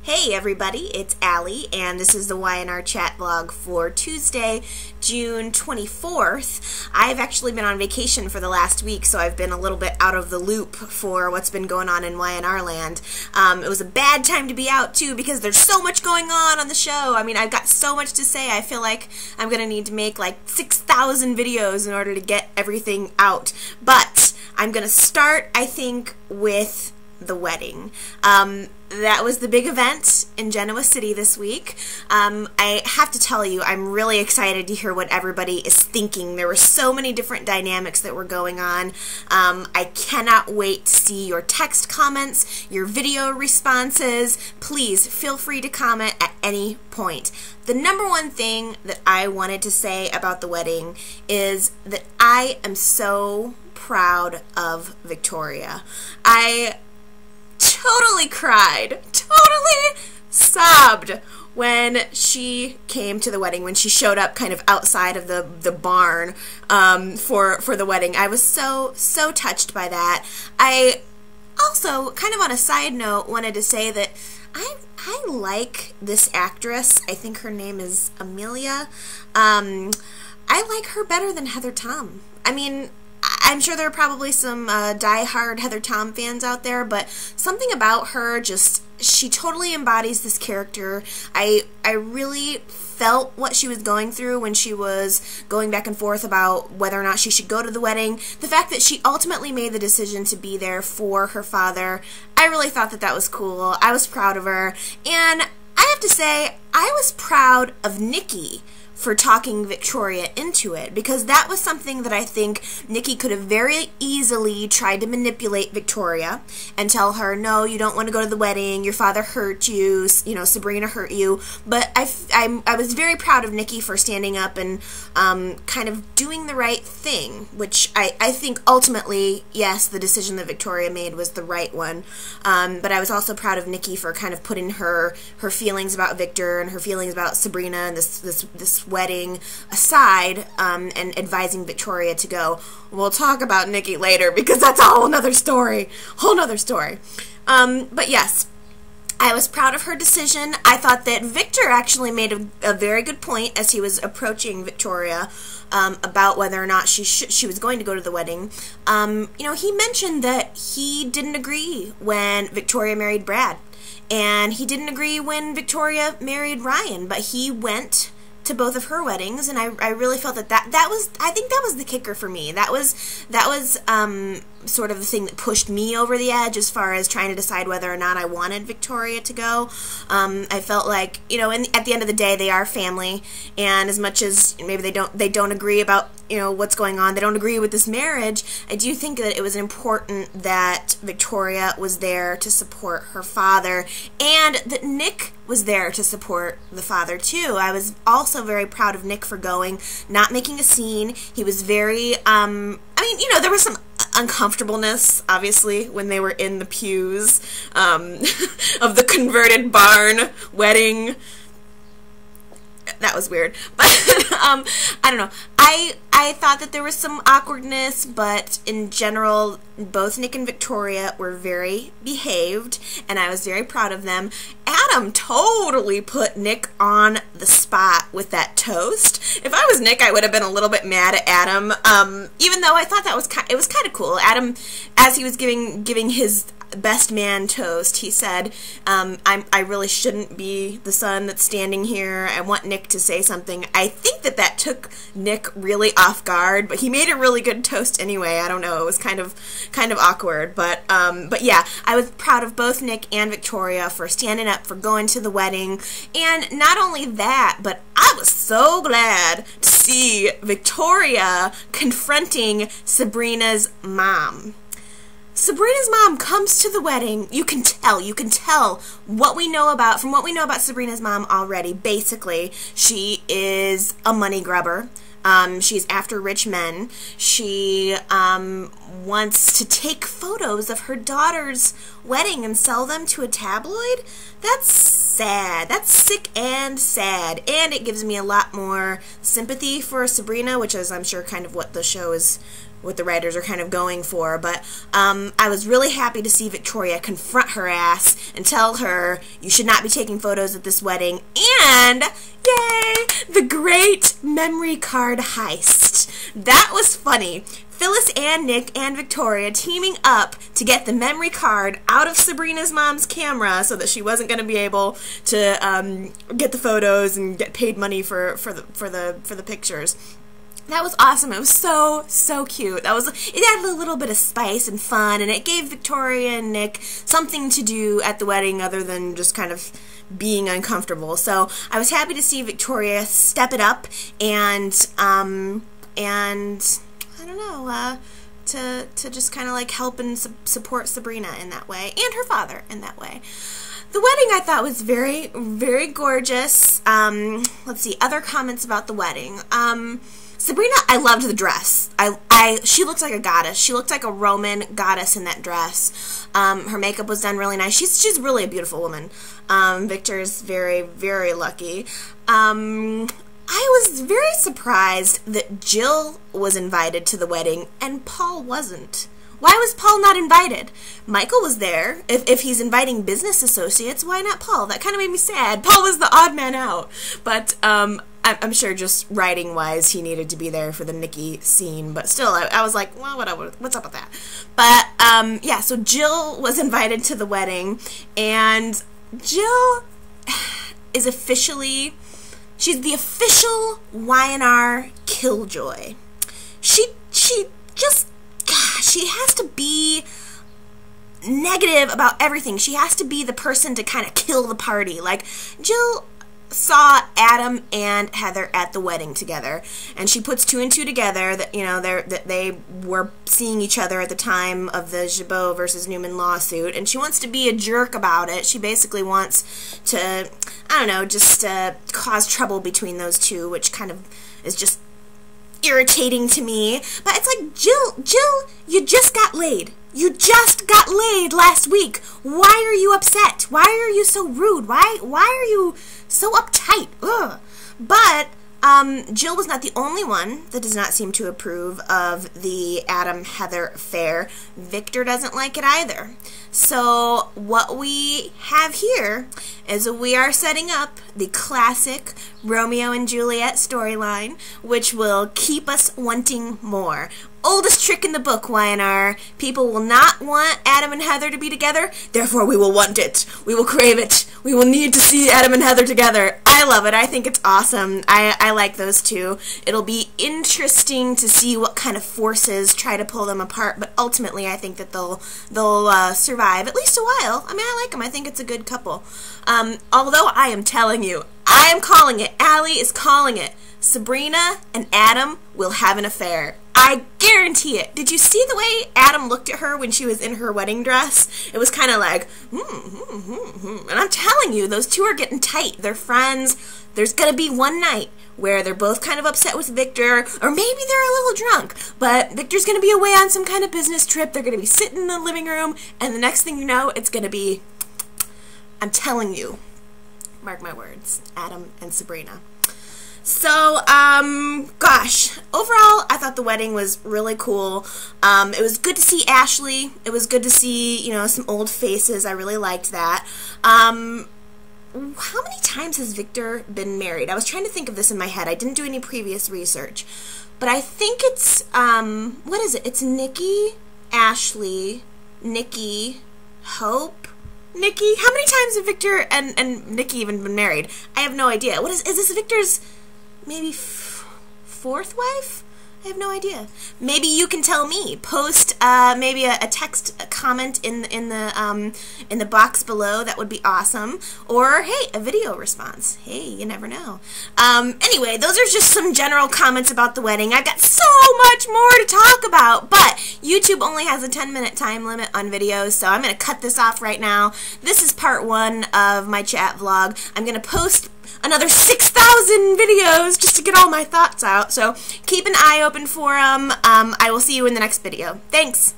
Hey everybody, it's Allie, and this is the Y&R chat vlog for Tuesday, June 24th. I've actually been on vacation for the last week, so I've been a little bit out of the loop for what's been going on in Y&R land. It was a bad time to be out, too, because there's so much going on the show. I mean, I've got so much to say. I feel like I'm going to need to make like 6,000 videos in order to get everything out. But I'm going to start, I think, with the wedding. That was the big event in Genoa City this week. I have to tell you, I'm really excited to hear what everybody is thinking. There were so many different dynamics that were going on. I cannot wait to see your text comments, your video responses. Please feel free to comment at any point. The number one thing that I wanted to say about the wedding is that I am so proud of Victoria. I totally cried, totally sobbed when she came to the wedding, when she showed up kind of outside of the barn for the wedding. I was so touched by that. I also, kind of on a side note, wanted to say that I like this actress. I think her name is Amelia. I like her better than Heather Tom. I mean, I'm sure there are probably some die-hard Heather Tom fans out there, but something about her just, she totally embodies this character. I really felt what she was going through when she was going back and forth about whether or not she should go to the wedding. The fact that she ultimately made the decision to be there for her father, I really thought that that was cool. I was proud of her, and I have to say, I was proud of Nikki for talking Victoria into it, because that was something that I think Nikki could have very easily tried to manipulate Victoria and tell her, no, you don't want to go to the wedding, your father hurt you, you know, Sabrina hurt you. But I was very proud of Nikki for standing up and kind of doing the right thing, which I think ultimately, yes, the decision that Victoria made was the right one. But I was also proud of Nikki for kind of putting her feelings about Victor and her feelings about Sabrina and this wedding aside, and advising Victoria to go. We'll talk about Nikki later because that's a whole nother story. But yes, I was proud of her decision. I thought that Victor actually made a very good point as he was approaching Victoria about whether or not she was going to go to the wedding. You know, he mentioned that he didn't agree when Victoria married Brad, and he didn't agree when Victoria married Ryan, but he went to both of her weddings, and I really felt that was, I think that was the kicker for me. That was sort of the thing that pushed me over the edge as far as trying to decide whether or not I wanted Victoria to go. I felt like, you know, at the end of the day, they are family, and as much as maybe they don't agree about, you know, what's going on, they don't agree with this marriage, I do think that it was important that Victoria was there to support her father, and that Nick was there to support the father too. I was also very proud of Nick for going, not making a scene. He was very, I mean, you know, there was some uncomfortableness, obviously, when they were in the pews of the converted barn wedding. That was weird. But I don't know. I thought that there was some awkwardness, but in general, both Nick and Victoria were very behaved, and I was very proud of them. Adam totally put Nick on the spot with that toast. If I was Nick, I would have been a little bit mad at Adam, even though I thought that was it was kind of cool. Adam, as he was giving his best man toast, he said, I really shouldn't be the son that's standing here. I want Nick to say something. I think that took Nick really off guard, but he made a really good toast anyway. I don't know, it was kind of awkward, but yeah, I was proud of both Nick and Victoria for standing up, for going to the wedding, and not only that, but I was so glad to see Victoria confronting Sabrina's mom. Sabrina's mom comes to the wedding. You can tell from what we know about Sabrina's mom already. Basically, she is a money grubber. She's after rich men. She wants to take photos of her daughter's wedding and sell them to a tabloid. That's sad. That's sick and sad. And it gives me a lot more sympathy for Sabrina, which is, I'm sure, kind of what the show is what the writers are kind of going for, but I was really happy to see Victoria confront her ass and tell her, you should not be taking photos at this wedding, and, yay, the great memory card heist. That was funny. Phyllis and Nick and Victoria teaming up to get the memory card out of Sabrina's mom's camera so that she wasn't going to be able to get the photos and get paid money for the pictures. That was awesome. It was so cute. It added a little bit of spice and fun, and it gave Victoria and Nick something to do at the wedding other than just kind of being uncomfortable. So I was happy to see Victoria step it up and I don't know, to just kind of like help and support Sabrina in that way, and her father in that way. The wedding I thought was very, very gorgeous. Let's see, other comments about the wedding. Sabrina, I loved the dress. She looks like a goddess. She looked like a Roman goddess in that dress. Her makeup was done really nice. She's really a beautiful woman. Victor's very, very lucky. I was very surprised that Jill was invited to the wedding and Paul wasn't. Why was Paul not invited? Michael was there. If he's inviting business associates, why not Paul? That kind of made me sad. Paul was the odd man out. But I'm sure just writing-wise he needed to be there for the Nikki scene. But still, I was like, well, whatever. What's up with that? But, yeah, so Jill was invited to the wedding. And Jill is officially... She's the official Y&R killjoy. She just, gosh, she has to be negative about everything. She has to be the person to kind of kill the party. Like, Jill saw Adam and Heather at the wedding together, and she puts two and two together that, you know, that they were seeing each other at the time of the Gibault versus Newman lawsuit, and she wants to be a jerk about it. She basically wants to, I don't know, just cause trouble between those two, which kind of is just irritating to me. But it's like, Jill, you just got laid. You just got laid last week. Why are you upset? Why are you so rude? Why are you so uptight? Ugh. But Jill was not the only one that does not seem to approve of the Adam-Heather affair. Victor doesn't like it either. So what we have here is we are setting up the classic Romeo and Juliet storyline, which will keep us wanting more. Oldest trick in the book, Y&R. People will not want Adam and Heather to be together, therefore we will want it. We will crave it. We will need to see Adam and Heather together. I love it. I think it's awesome. I like those two. It'll be interesting to see what kind of forces try to pull them apart, but ultimately I think that they'll survive at least a while. I mean, I like them. I think it's a good couple. Although I am telling you, I am calling it. Allie is calling it. Sabrina and Adam will have an affair. I guarantee it. Did you see the way Adam looked at her when she was in her wedding dress? It was kind of like, And I'm telling you, those two are getting tight. They're friends. There's going to be one night where they're both kind of upset with Victor, or maybe they're a little drunk, but Victor's going to be away on some kind of business trip. They're going to be sitting in the living room, and the next thing you know, it's going to be, I'm telling you, mark my words, Adam and Sabrina. So, gosh, overall, I thought the wedding was really cool. It was good to see Ashley. It was good to see, you know, some old faces. I really liked that. How many times has Victor been married? I was trying to think of this in my head. I didn't do any previous research. But I think it's, what is it? It's Nikki, Ashley, Nikki, Hope, Nikki. How many times have Victor and Nikki even been married? I have no idea. What is this Victor's maybe fourth wife? I have no idea. Maybe you can tell me. Post maybe a text comment in the box below. That would be awesome. Or hey, a video response. Hey, you never know. Anyway, those are just some general comments about the wedding. I've got so much more to talk about, but YouTube only has a 10-minute time limit on videos, so I'm going to cut this off right now. This is part 1 of my chat vlog. I'm going to post another 6,000 videos just to get all my thoughts out, so keep an eye open for them. I will see you in the next video. Thanks!